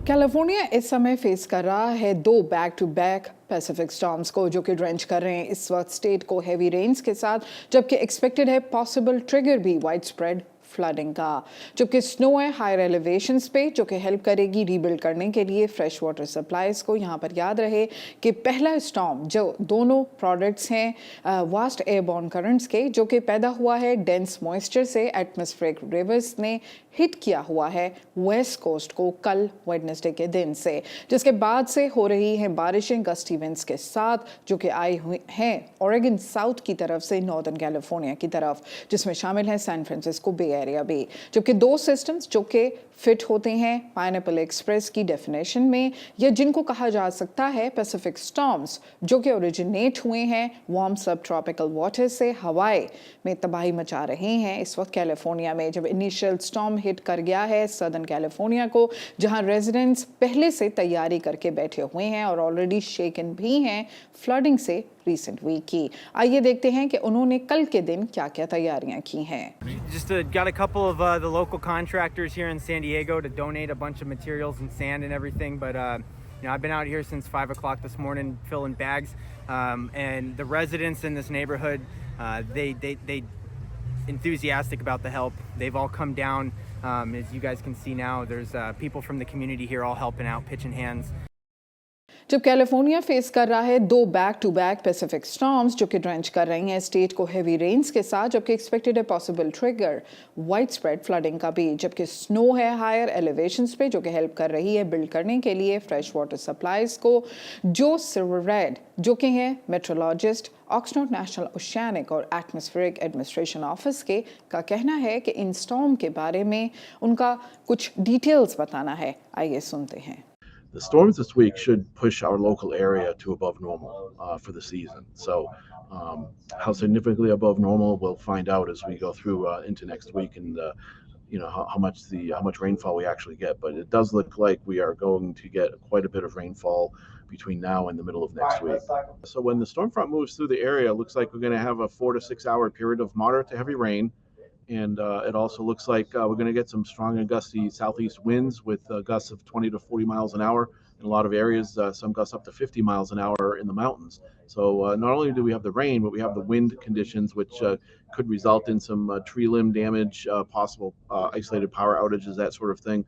California इस समय face कर रहा है दो back to back Pacific storms को जो कि ड्रेंच कर रहे हैं इस वक्त स्टेट को हैवी रेन्स के साथ, जबकि एक्सपेक्टेड है पॉसिबल ट्रिगर भी वाइड स्प्रेड फ्लडिंग का। जबकि स्नो है हायर एलिवेशंस पे जो कि हेल्प करेगी रीबिल्ड करने के लिए फ्रेश वाटर सप्लाईज को। यहाँ पर याद रहे कि पहला स्टॉर्म जो दोनों प्रोडक्ट्स हैं वास्ट एयरबॉर्न करंट्स के, जो कि पैदा हुआ है डेंस मॉइस्चर से, एटमॉस्फेरिक रिवर्स ने हिट किया हुआ है वेस्ट कोस्ट को कल वेडनेसडे के दिन से, जिसके बाद से हो रही हैं बारिशें गस्टी विंड्स के साथ जो कि आई हुई हैं ओरेगन साउथ की तरफ से नॉर्दर्न कैलिफोर्निया की तरफ, जिसमें शामिल है सैन फ्रांसिस्को बे एरिया भी। जबकि दो सिस्टम्स जो कि फिट होते हैं पाइनएप्पल एक्सप्रेस की डेफिनेशन में, या जिनको कहा जा सकता है पैसिफिक स्टॉर्म्स, जो कि ओरिजिनेट हुए हैं वार्म सब ट्रॉपिकल वाटर से, हवाएं में तबाही मचा रहे हैं इस वक्त कैलिफोर्निया में। जब इनिशियल स्टॉर्म हिट कर गया है सदर्न कैलिफोर्निया को, जहां रेजिडेंट्स पहले से तैयारी करके बैठे हुए हैं और ऑलरेडी शेकन भी हैं फ्लडिंग से recent वीक की। आइए देखते हैं कि उन्होंने कल के दिन क्या क्या तैयारियां की हैं। Just got a couple of the local contractors here in San Diego to donate a bunch of materials and sand and everything, but you know, I've been out here since 5 o'clock this morning filling bags, and the residents in this neighborhood, they enthusiastic about the help. They've all come down, as you guys can see now. There's people from the community here all helping out, pitching hands. जब California face कर रहा है दो back to back Pacific storms जो कि drench कर रही हैं स्टेट को हैवी रेन्स के साथ, जबकि एक्सपेक्टेड है possible trigger wide spread flooding का भी। जबकि स्नो है हायर एलिवेशंस पे जो कि हेल्प कर रही है बिल्ड करने के लिए फ्रेश वाटर सप्लाईज को। जो सिल्वरेड जो कि हैं मेट्रोलॉजिस्ट ऑक्सफोर्ड नेशनल ओशियानिक और एटमॉस्फेरिक एडमिनिस्ट्रेशन ऑफिस के का कहना है कि इन स्टॉर्म के बारे में उनका कुछ डिटेल्स बताना है। आइए सुनते हैं। The storms this week should push our local area to above normal for the season. So, how significantly above normal, we'll find out as we go through into next week, and you know how much rainfall we actually get. But it does look like we are going to get quite a bit of rainfall between now and the middle of next week. So when the storm front moves through the area, it looks like we're going to have a 4 to 6 hour period of moderate to heavy rain. And it also looks like we're going to get some strong and gusty southeast winds with gusts of 20 to 40 miles an hour in a lot of areas, some gusts up to 50 miles an hour in the mountains. So not only do we have the rain, but we have the wind conditions, which could result in some tree limb damage, possible isolated power outages, that sort of thing.